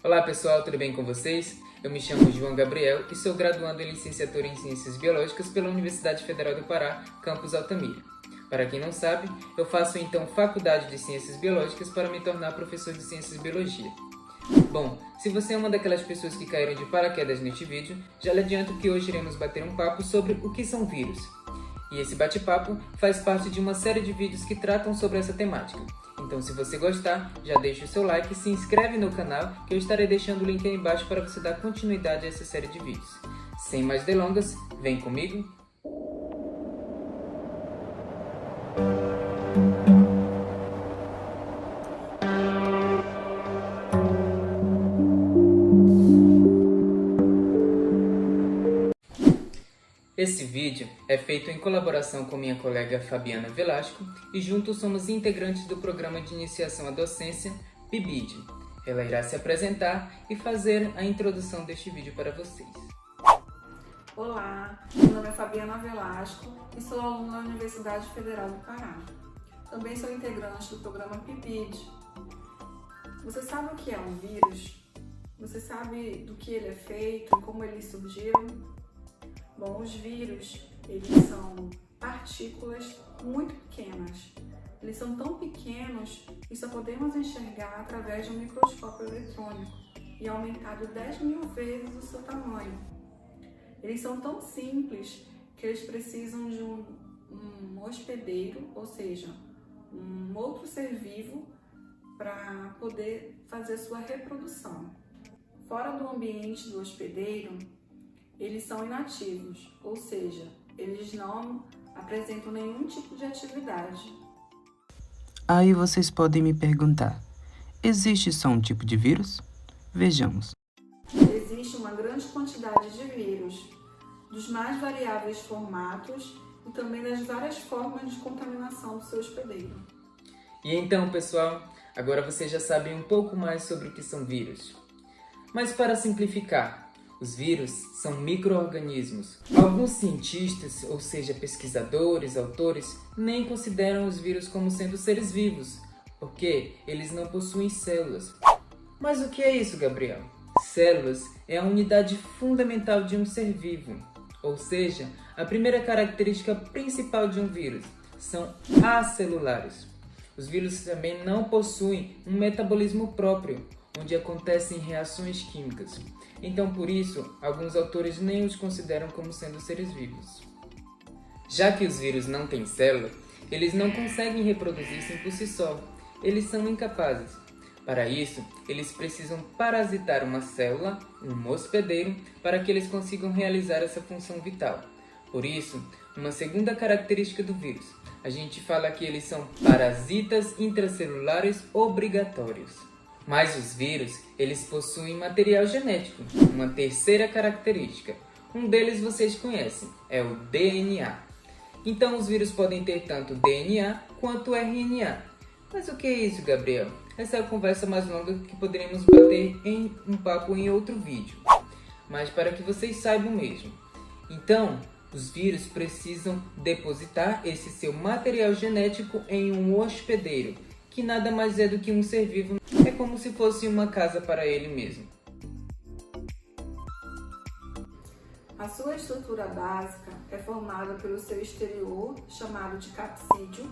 Olá pessoal, tudo bem com vocês? Eu me chamo João Gabriel e sou graduando em licenciatura em Ciências Biológicas pela Universidade Federal do Pará, campus Altamira. Para quem não sabe, eu faço então Faculdade de Ciências Biológicas para me tornar professor de Ciências e Biologia. Bom, se você é uma daquelas pessoas que caíram de paraquedas neste vídeo, já lhe adianto que hoje iremos bater um papo sobre o que são vírus. E esse bate-papo faz parte de uma série de vídeos que tratam sobre essa temática. Então, se você gostar, já deixa o seu like e se inscreve no canal, que eu estarei deixando o link aí embaixo para você dar continuidade a essa série de vídeos. Sem mais delongas, vem comigo! Esse vídeo é feito em colaboração com minha colega Fabiana Velasco e juntos somos integrantes do Programa de Iniciação à Docência, PIBID. Ela irá se apresentar e fazer a introdução deste vídeo para vocês. Olá, meu nome é Fabiana Velasco e sou aluna da Universidade Federal do Pará. Também sou integrante do programa PIBID. Você sabe o que é um vírus? Você sabe do que ele é feito e como ele surgiu? Bom, os vírus, eles são partículas muito pequenas. Eles são tão pequenos que só podemos enxergar através de um microscópio eletrônico e aumentado 10.000 vezes o seu tamanho. Eles são tão simples que eles precisam de um hospedeiro, ou seja, um outro ser vivo para poder fazer sua reprodução. Fora do ambiente do hospedeiro, eles são inativos, ou seja, eles não apresentam nenhum tipo de atividade. Aí vocês podem me perguntar, existe só um tipo de vírus? Vejamos. Existe uma grande quantidade de vírus, dos mais variáveis formatos e também das várias formas de contaminação do seu hospedeiro. E então, pessoal, agora vocês já sabem um pouco mais sobre o que são vírus. Mas para simplificar, os vírus são micro-organismos. Alguns cientistas, ou seja, pesquisadores, autores, nem consideram os vírus como sendo seres vivos, porque eles não possuem células. Mas o que é isso, Gabriel? Células é a unidade fundamental de um ser vivo, ou seja, a primeira característica principal de um vírus são acelulares. Os vírus também não possuem um metabolismo próprio, onde acontecem reações químicas. Então, por isso, alguns autores nem os consideram como sendo seres vivos. Já que os vírus não têm célula, eles não conseguem reproduzir-se por si só. Eles são incapazes. Para isso, eles precisam parasitar uma célula, um hospedeiro, para que eles consigam realizar essa função vital. Por isso, uma segunda característica do vírus, a gente fala que eles são parasitas intracelulares obrigatórios. Mas os vírus, eles possuem material genético, uma terceira característica. Um deles vocês conhecem, é o DNA. Então os vírus podem ter tanto DNA quanto RNA. Mas o que é isso, Gabriel? Essa é a conversa mais longa que poderíamos bater em um papo em outro vídeo. Mas para que vocês saibam mesmo. Então, os vírus precisam depositar esse seu material genético em um hospedeiro, que nada mais é do que um ser vivo, é como se fosse uma casa para ele mesmo. A sua estrutura básica é formada pelo seu exterior, chamado de capsídeo.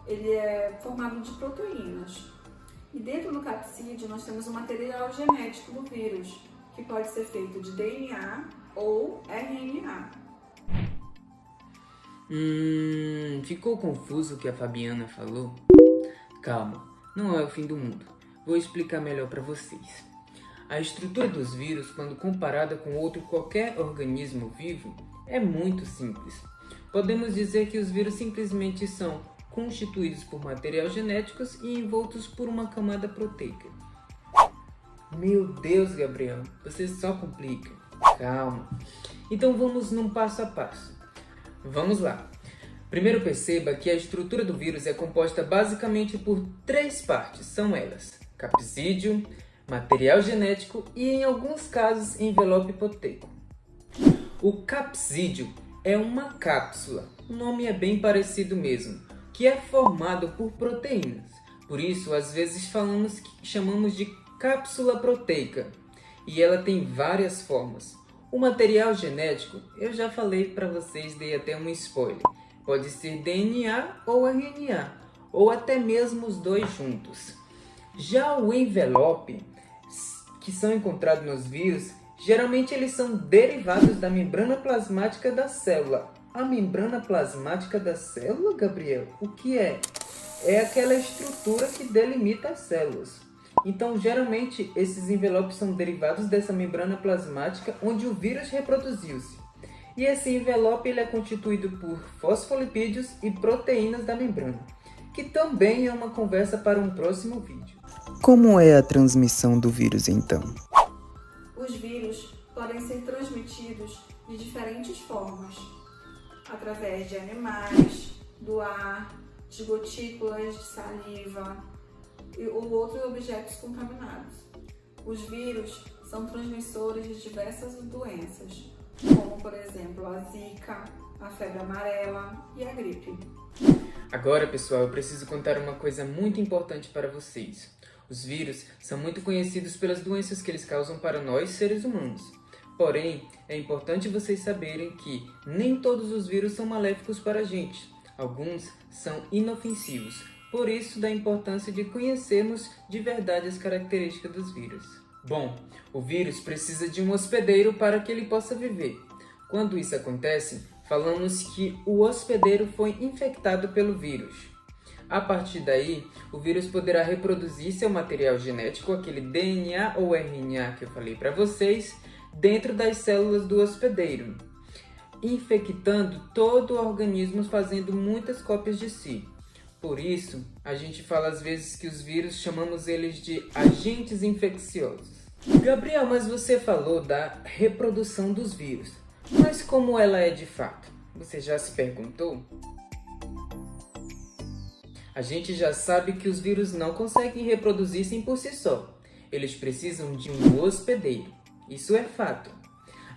Ele é formado de proteínas. E dentro do capsídeo nós temos o material genético do vírus, que pode ser feito de DNA ou RNA. Ficou confuso o que a Fabiana falou? Calma, não é o fim do mundo. Vou explicar melhor para vocês. A estrutura dos vírus, quando comparada com qualquer organismo vivo, é muito simples. Podemos dizer que os vírus simplesmente são constituídos por materiais genéticos e envoltos por uma camada proteica. Meu Deus, Gabriel, você só complica. Calma. Então vamos num passo a passo. Vamos lá. Primeiro perceba que a estrutura do vírus é composta basicamente por três partes. São elas: capsídeo, material genético e, em alguns casos, envelope proteico. O capsídeo é uma cápsula, o nome é bem parecido mesmo, que é formado por proteínas. Por isso, às vezes chamamos de cápsula proteica e ela tem várias formas. O material genético, eu já falei para vocês, dei até um spoiler. Pode ser DNA ou RNA, ou até mesmo os dois juntos. Já o envelope, que são encontrados nos vírus, geralmente eles são derivados da membrana plasmática da célula. A membrana plasmática da célula, Gabriel, o que é? É aquela estrutura que delimita as células. Então, geralmente, esses envelopes são derivados dessa membrana plasmática onde o vírus reproduziu-se. E esse envelope ele é constituído por fosfolipídios e proteínas da membrana, que também é uma conversa para um próximo vídeo. Como é a transmissão do vírus, então? Os vírus podem ser transmitidos de diferentes formas, através de animais, do ar, de gotículas de saliva ou outros objetos contaminados. Os vírus são transmissores de diversas doenças, como por exemplo a zika, a febre amarela e a gripe. Agora, pessoal, eu preciso contar uma coisa muito importante para vocês. Os vírus são muito conhecidos pelas doenças que eles causam para nós, seres humanos. Porém, é importante vocês saberem que nem todos os vírus são maléficos para a gente. Alguns são inofensivos. Por isso, da importância de conhecermos de verdade as características dos vírus. Bom, o vírus precisa de um hospedeiro para que ele possa viver. Quando isso acontece, falamos que o hospedeiro foi infectado pelo vírus. A partir daí, o vírus poderá reproduzir seu material genético, aquele DNA ou RNA que eu falei para vocês, dentro das células do hospedeiro, infectando todo o organismo, fazendo muitas cópias de si. Por isso, a gente fala às vezes que os vírus chamamos eles de agentes infecciosos. Gabriel, mas você falou da reprodução dos vírus. Mas como ela é de fato? Você já se perguntou? A gente já sabe que os vírus não conseguem reproduzir-se por si só. Eles precisam de um hospedeiro. Isso é fato.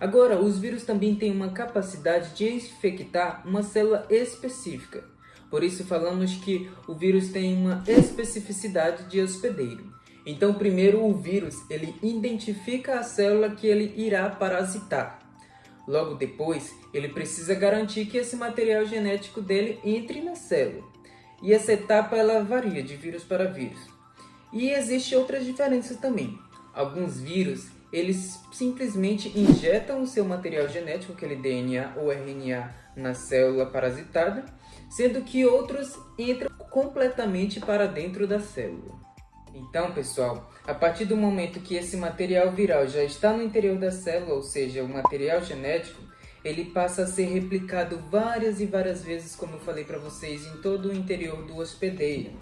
Agora, os vírus também têm uma capacidade de infectar uma célula específica. Por isso falamos que o vírus tem uma especificidade de hospedeiro. Então, primeiro o vírus ele identifica a célula que ele irá parasitar. Logo depois, ele precisa garantir que esse material genético dele entre na célula. E essa etapa ela varia de vírus para vírus. E existem outras diferenças também. Alguns vírus eles simplesmente injetam o seu material genético, aquele DNA ou RNA, na célula parasitada, sendo que outros entram completamente para dentro da célula. Então, pessoal, a partir do momento que esse material viral já está no interior da célula, ou seja, o material genético, ele passa a ser replicado várias e várias vezes, como eu falei para vocês, em todo o interior do hospedeiro.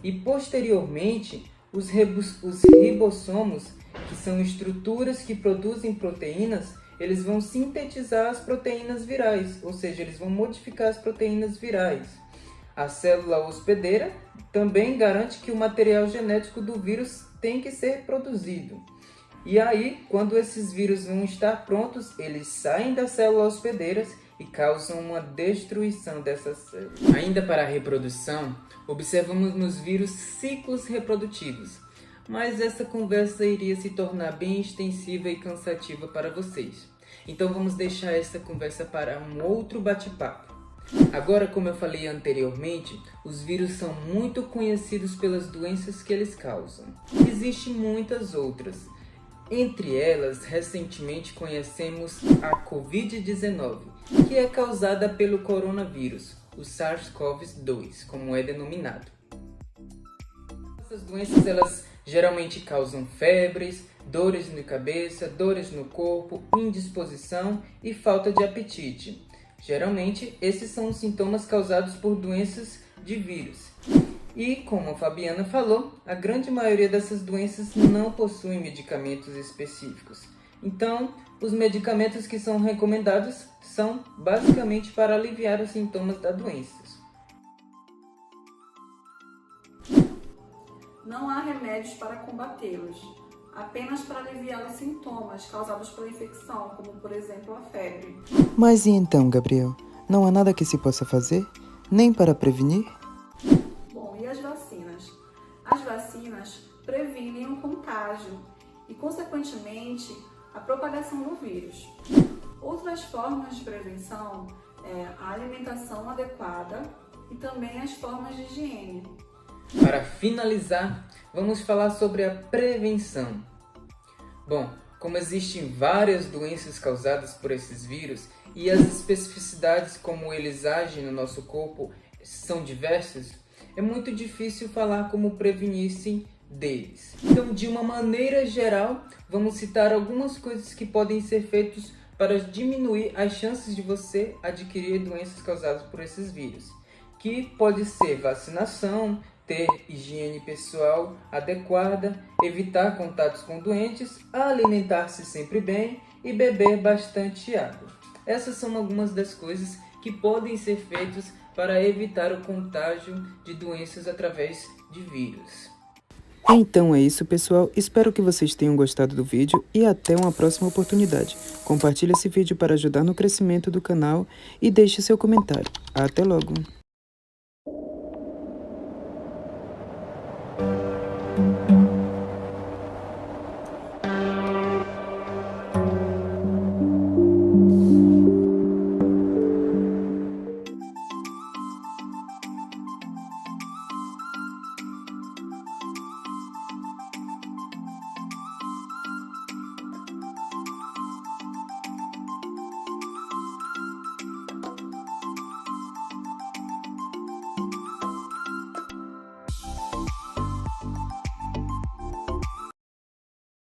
E posteriormente, os ribossomos, que são estruturas que produzem proteínas, eles vão sintetizar as proteínas virais, ou seja, eles vão modificar as proteínas virais. A célula hospedeira também garante que o material genético do vírus tem que ser produzido. E aí, quando esses vírus vão estar prontos, eles saem das células hospedeiras e causam uma destruição dessas células. Ainda para a reprodução, observamos nos vírus ciclos reprodutivos. Mas essa conversa iria se tornar bem extensiva e cansativa para vocês. Então vamos deixar essa conversa para um outro bate-papo. Agora, como eu falei anteriormente, os vírus são muito conhecidos pelas doenças que eles causam. Existem muitas outras. Entre elas, recentemente conhecemos a Covid-19, que é causada pelo coronavírus, o SARS-CoV-2, como é denominado. Essas doenças elas geralmente causam febres, dores na cabeça, dores no corpo, indisposição e falta de apetite. Geralmente, esses são os sintomas causados por doenças de vírus. E, como a Fabiana falou, a grande maioria dessas doenças não possuem medicamentos específicos. Então, os medicamentos que são recomendados são basicamente para aliviar os sintomas da doença. Não há remédios para combatê-los, apenas para aliviar os sintomas causados pela infecção, como por exemplo a febre. Mas e então, Gabriel? Não há nada que se possa fazer? Nem para prevenir? Bom, e as vacinas? As vacinas previnem o contágio e, consequentemente, a propagação do vírus. Outras formas de prevenção é a alimentação adequada e também as formas de higiene. Para finalizar, vamos falar sobre a prevenção. Bom, como existem várias doenças causadas por esses vírus e as especificidades como eles agem no nosso corpo são diversas, é muito difícil falar como prevenir-se deles. Então, de uma maneira geral, vamos citar algumas coisas que podem ser feitas para diminuir as chances de você adquirir doenças causadas por esses vírus, que pode ser vacinação, ter higiene pessoal adequada, evitar contatos com doentes, alimentar-se sempre bem e beber bastante água. Essas são algumas das coisas que podem ser feitas para evitar o contágio de doenças através de vírus. Então é isso, pessoal. Espero que vocês tenham gostado do vídeo e até uma próxima oportunidade. Compartilhe esse vídeo para ajudar no crescimento do canal e deixe seu comentário. Até logo!